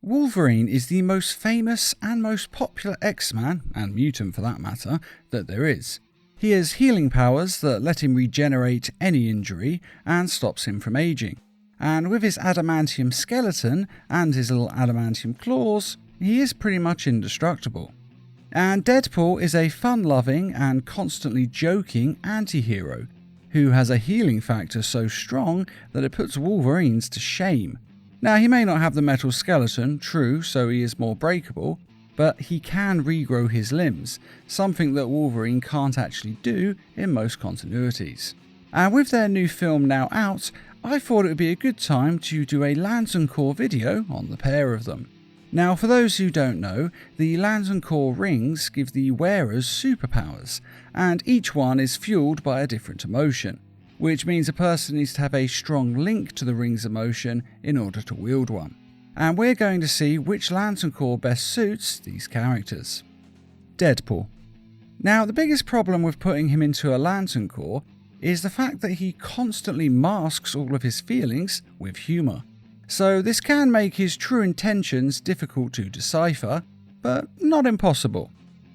Wolverine is the most famous and most popular X-Man, and mutant for that matter, that there is. He has healing powers that let him regenerate any injury and stops him from aging. And with his adamantium skeleton and his little adamantium claws, he is pretty much indestructible. And Deadpool is a fun-loving and constantly joking anti-hero who has a healing factor so strong that it puts Wolverines to shame. Now, he may not have the metal skeleton, true, so he is more breakable, but he can regrow his limbs, something that Wolverine can't actually do in most continuities. And with their new film now out, I thought it would be a good time to do a Lantern Corps video on the pair of them. Now, for those who don't know, the Lantern Corps rings give the wearers superpowers, and each one is fueled by a different emotion, which means a person needs to have a strong link to the ring's emotion in order to wield one. And we're going to see which Lantern Corps best suits these characters. Deadpool. Now, the biggest problem with putting him into a Lantern Corps is the fact that he constantly masks all of his feelings with humour. So this can make his true intentions difficult to decipher, but not impossible.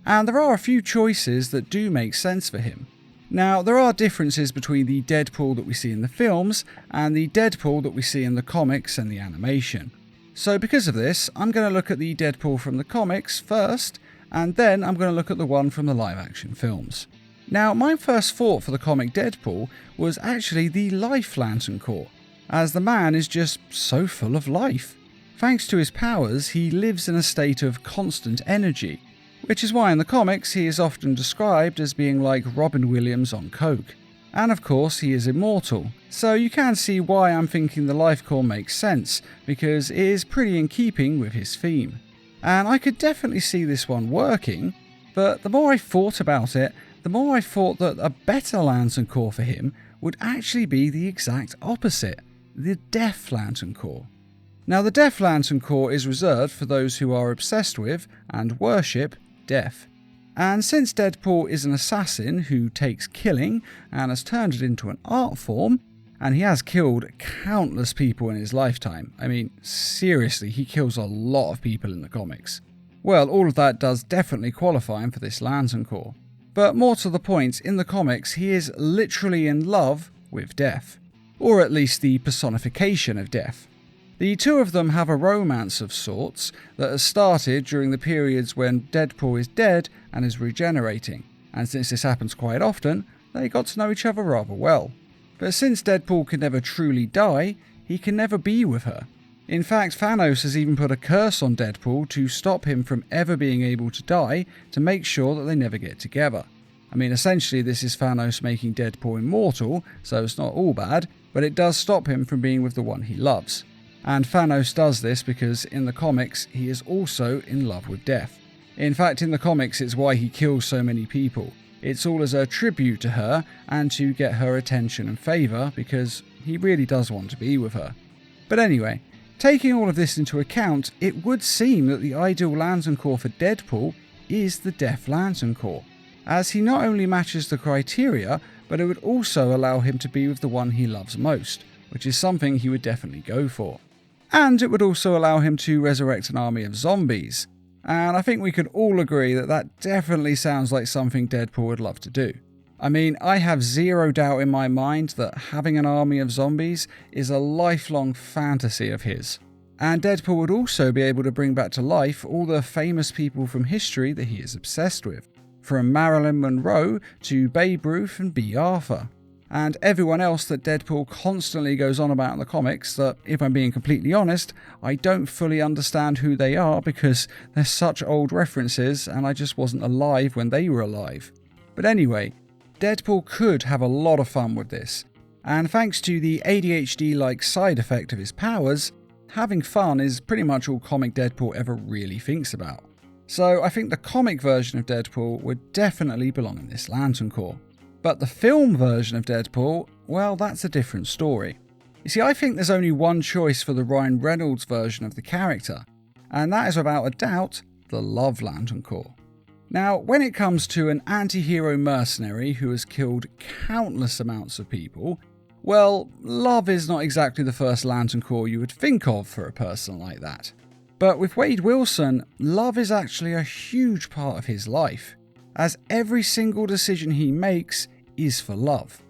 And there are a few choices that do make sense for him. Now, there are differences between the Deadpool that we see in the films and the Deadpool that we see in the comics and the animation. So because of this, I'm going to look at the Deadpool from the comics first, and then I'm going to look at the one from the live action films. Now, my first thought for the comic Deadpool was actually the Life Lantern Corps, as the man is just so full of life. Thanks to his powers, he lives in a state of constant energy, which is why in the comics he is often described as being like Robin Williams on coke. And of course he is immortal, so you can see why I'm thinking the Life Corps makes sense, because it is pretty in keeping with his theme. And I could definitely see this one working, but the more I thought about it, the more I thought that a better Lantern Corps for him would actually be the exact opposite, the Death Lantern Corps. Now, the Death Lantern Corps is reserved for those who are obsessed with and worship death. And since Deadpool is an assassin who takes killing and has turned it into an art form, and he has killed countless people in his lifetime, I mean, seriously, he kills a lot of people in the comics. Well, all of that does definitely qualify him for this Lantern Corps. But more to the point, in the comics, he is literally in love with death. Or at least the personification of death. The two of them have a romance of sorts that has started during the periods when Deadpool is dead and is regenerating, and since this happens quite often, they got to know each other rather well. But since Deadpool can never truly die, he can never be with her. In fact, Thanos has even put a curse on Deadpool to stop him from ever being able to die, to make sure that they never get together. I mean, essentially this is Thanos making Deadpool immortal, so it's not all bad, but it does stop him from being with the one he loves. And Thanos does this because in the comics he is also in love with death. In fact, in the comics it's why he kills so many people. It's all as a tribute to her and to get her attention and favour, because he really does want to be with her. But anyway, taking all of this into account, it would seem that the ideal Lantern Corps for Deadpool is the Death Lantern Corps, as he not only matches the criteria, but it would also allow him to be with the one he loves most, which is something he would definitely go for. And it would also allow him to resurrect an army of zombies, and I think we could all agree that that definitely sounds like something Deadpool would love to do. I mean, I have zero doubt in my mind that having an army of zombies is a lifelong fantasy of his. And Deadpool would also be able to bring back to life all the famous people from history that he is obsessed with, from Marilyn Monroe to Babe Ruth and B. Arthur. And everyone else that Deadpool constantly goes on about in the comics that, if I'm being completely honest, I don't fully understand who they are because they're such old references and I just wasn't alive when they were alive. But anyway, Deadpool could have a lot of fun with this. And thanks to the ADHD-like side effect of his powers, having fun is pretty much all comic Deadpool ever really thinks about. So I think the comic version of Deadpool would definitely belong in this Lantern Corps. But the film version of Deadpool, well, that's a different story. You see, I think there's only one choice for the Ryan Reynolds version of the character, and that is without a doubt the Love Lantern Corps. Now, when it comes to an anti-hero mercenary who has killed countless amounts of people, well, love is not exactly the first Lantern Corps you would think of for a person like that. But with Wade Wilson, love is actually a huge part of his life, as every single decision he makes is for love.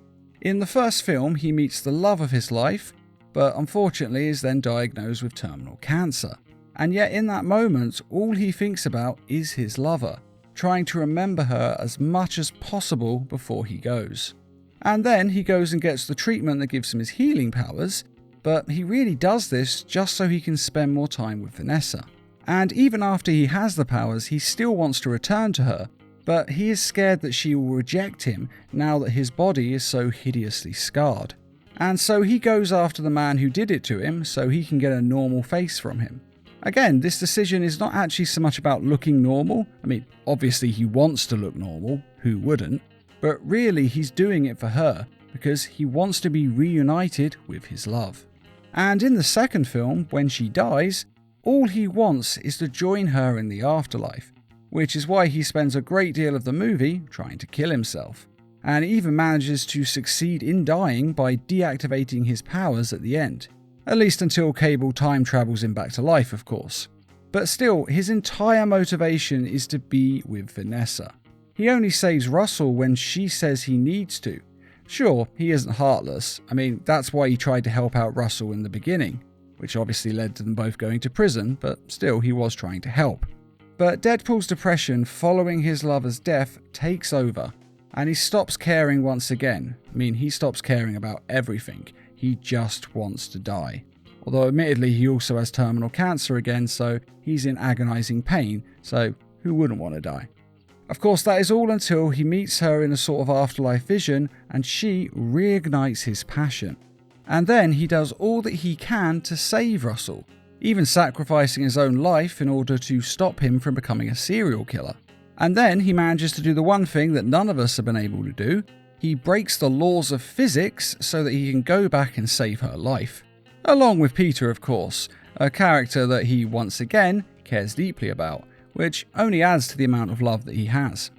In the first film, he meets the love of his life, but unfortunately is then diagnosed with terminal cancer. And yet in that moment, all he thinks about is his lover, trying to remember her as much as possible before he goes. And then he goes and gets the treatment that gives him his healing powers, but he really does this just so he can spend more time with Vanessa. And even after he has the powers, he still wants to return to her, but he is scared that she will reject him now that his body is so hideously scarred. And so he goes after the man who did it to him so he can get a normal face from him. Again, this decision is not actually so much about looking normal. I mean, obviously he wants to look normal, who wouldn't? But really he's doing it for her because he wants to be reunited with his love. And in the second film, when she dies, all he wants is to join her in the afterlife, which is why he spends a great deal of the movie trying to kill himself, and even manages to succeed in dying by deactivating his powers at the end. At least until Cable time travels him back to life, of course. But still, his entire motivation is to be with Vanessa. He only saves Russell when she says he needs to. Sure, he isn't heartless. I mean, that's why he tried to help out Russell in the beginning, which obviously led to them both going to prison, but still he was trying to help. But Deadpool's depression following his lover's death takes over, and he stops caring once again. I mean, he stops caring about everything. He just wants to die. Although admittedly he also has terminal cancer again, so he's in agonizing pain, so who wouldn't want to die? Of course, that is all until he meets her in a sort of afterlife vision and she reignites his passion. And then he does all that he can to save Russell, even sacrificing his own life in order to stop him from becoming a serial killer. And then he manages to do the one thing that none of us have been able to do. He breaks the laws of physics so that he can go back and save her life. Along with Peter, of course, a character that he once again cares deeply about, which only adds to the amount of love that he has.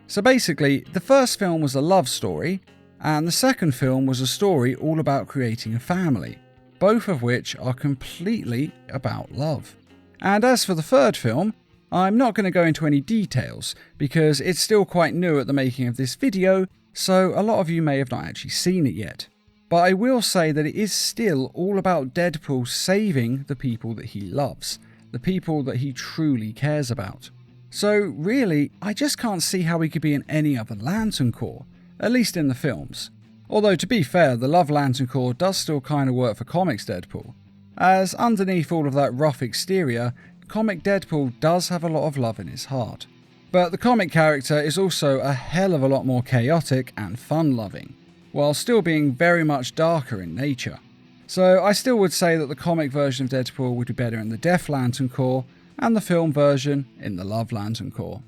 So basically, the first film was a love story, and the second film was a story all about creating a family, both of which are completely about love. And as for the third film, I'm not going to go into any details, because it's still quite new at the making of this video, so a lot of you may have not actually seen it yet. But I will say that it is still all about Deadpool saving the people that he loves, the people that he truly cares about. So really, I just can't see how he could be in any other Lantern Corps, at least in the films. Although to be fair, the Love Lantern Corps does still kind of work for comics Deadpool, as underneath all of that rough exterior, comic Deadpool does have a lot of love in his heart. But the comic character is also a hell of a lot more chaotic and fun-loving, while still being very much darker in nature. So I still would say that the comic version of Deadpool would be better in the Death Lantern Corps, and the film version in the Love Lantern Corps.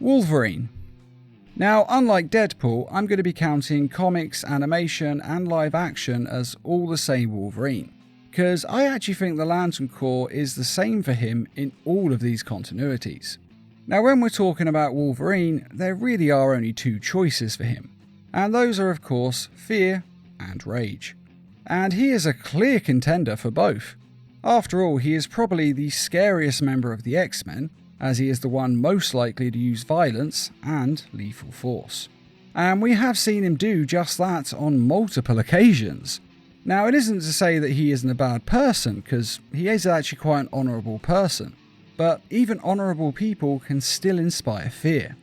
Wolverine. Now, unlike Deadpool, I'm going to be counting comics, animation, and live action as all the same Wolverine, because I actually think the Lantern Corps is the same for him in all of these continuities. Now, when we're talking about Wolverine, there really are only two choices for him, and those are of course fear and rage. And he is a clear contender for both. After all, he is probably the scariest member of the X-Men, as he is the one most likely to use violence and lethal force. And we have seen him do just that on multiple occasions. Now, it isn't to say that he isn't a bad person, because he is actually quite an honourable person. But even honourable people can still inspire fear.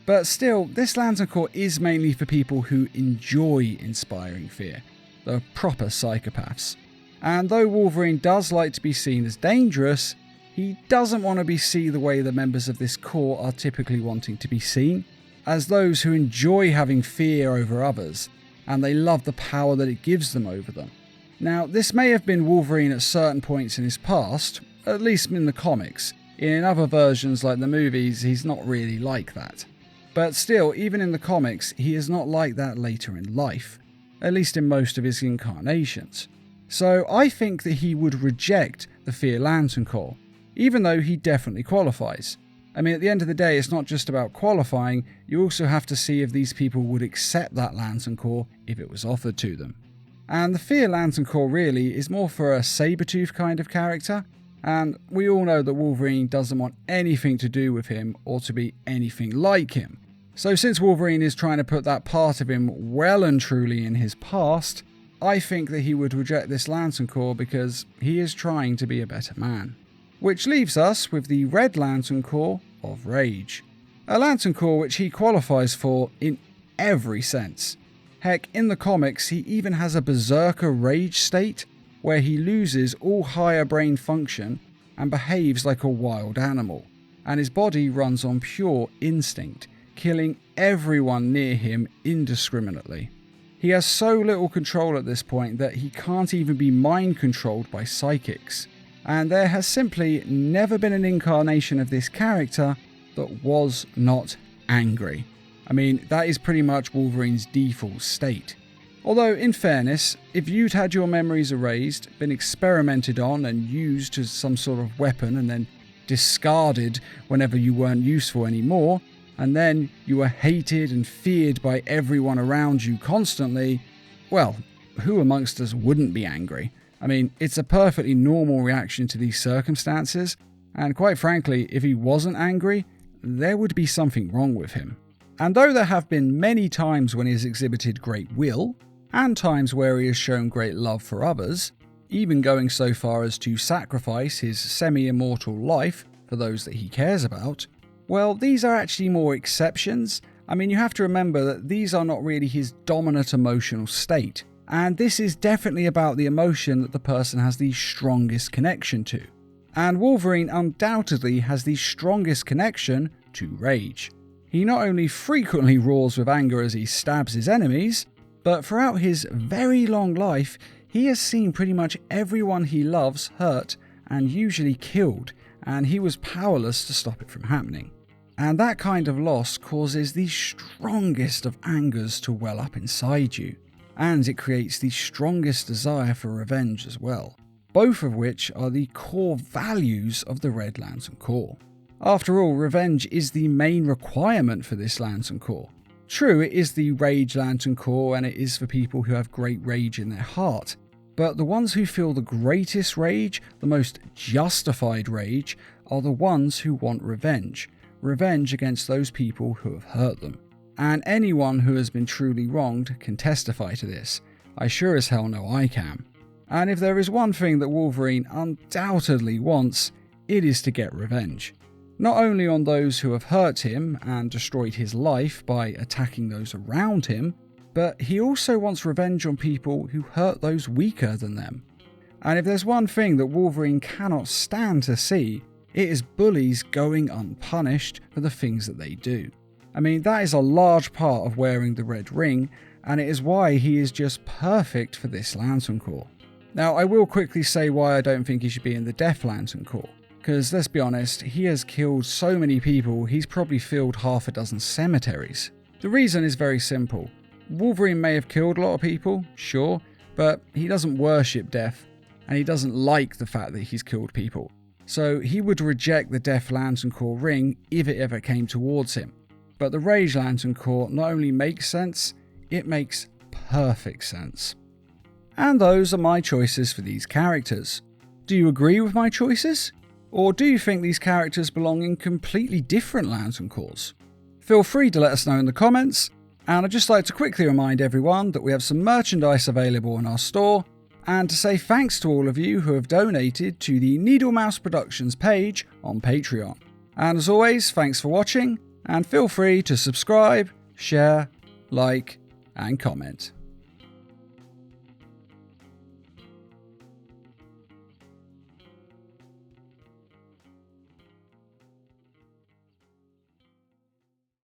But still, this Lantern Corps is mainly for people who enjoy inspiring fear, the proper psychopaths. And though Wolverine does like to be seen as dangerous, he doesn't want to be seen the way the members of this corps are typically wanting to be seen, as those who enjoy having fear over others, and they love the power that it gives them over them. Now, this may have been Wolverine at certain points in his past, at least in the comics. In other versions like the movies, he's not really like that. But still, even in the comics, he is not like that later in life, at least in most of his incarnations. So I think that he would reject the Fear Lantern Corps, even though he definitely qualifies. I mean, at the end of the day, it's not just about qualifying, you also have to see if these people would accept that Lantern Corps if it was offered to them. And the Fear Lantern Corps really is more for a Sabretooth kind of character, And we all know that Wolverine doesn't want anything to do with him or to be anything like him. So since Wolverine is trying to put that part of him well and truly in his past, I think that he would reject this Lantern Corps because he is trying to be a better man. Which leaves us with the Red Lantern Corps of Rage. A Lantern Corps which he qualifies for in every sense. Heck, in the comics he even has a berserker rage state where he loses all higher brain function and behaves like a wild animal, and his body runs on pure instinct, killing everyone near him indiscriminately. He has so little control at this point that he can't even be mind controlled by psychics, and there has simply never been an incarnation of this character that was not angry. I mean, that is pretty much Wolverine's default state. Although, in fairness, if you'd had your memories erased, been experimented on and used as some sort of weapon and then discarded whenever you weren't useful anymore, and then you were hated and feared by everyone around you constantly, well, who amongst us wouldn't be angry? I mean, it's a perfectly normal reaction to these circumstances, and quite frankly, if he wasn't angry, there would be something wrong with him. And though there have been many times when he has exhibited great will, and times where he has shown great love for others, even going so far as to sacrifice his semi-immortal life for those that he cares about, well, these are actually more exceptions. I mean, you have to remember that these are not really his dominant emotional state, and this is definitely about the emotion that the person has the strongest connection to. And Wolverine undoubtedly has the strongest connection to rage. He not only frequently roars with anger as he stabs his enemies, but throughout his very long life, he has seen pretty much everyone he loves hurt and usually killed, and he was powerless to stop it from happening. And that kind of loss causes the strongest of angers to well up inside you, and it creates the strongest desire for revenge as well, both of which are the core values of the Red Lantern Corps. After all, revenge is the main requirement for this Lantern Corps. True, it is the Rage Lantern Corps and it is for people who have great rage in their heart, but the ones who feel the greatest rage, the most justified rage, are the ones who want revenge. Revenge against those people who have hurt them. And anyone who has been truly wronged can testify to this. I sure as hell know I can. And if there is one thing that Wolverine undoubtedly wants, it is to get revenge. Not only on those who have hurt him and destroyed his life by attacking those around him, but he also wants revenge on people who hurt those weaker than them. And if there's one thing that Wolverine cannot stand to see, it is bullies going unpunished for the things that they do. I mean, that is a large part of wearing the red ring, and it is why he is just perfect for this Lantern Corps. Now, I will quickly say why I don't think he should be in the Death Lantern Corps. Because let's be honest, he has killed so many people, he's probably filled half a dozen cemeteries. The reason is very simple. Wolverine may have killed a lot of people, sure, but he doesn't worship death, and he doesn't like the fact that he's killed people. So he would reject the Death Lantern Corps ring if it ever came towards him. But the Rage Lantern Corps not only makes sense, it makes perfect sense. And those are my choices for these characters. Do you agree with my choices? Or do you think these characters belong in completely different Lantern Corps? Feel free to let us know in the comments, and I'd just like to quickly remind everyone that we have some merchandise available in our store, and to say thanks to all of you who have donated to the Needle Mouse Productions page on Patreon. And as always, thanks for watching, and feel free to subscribe, share, like, and comment.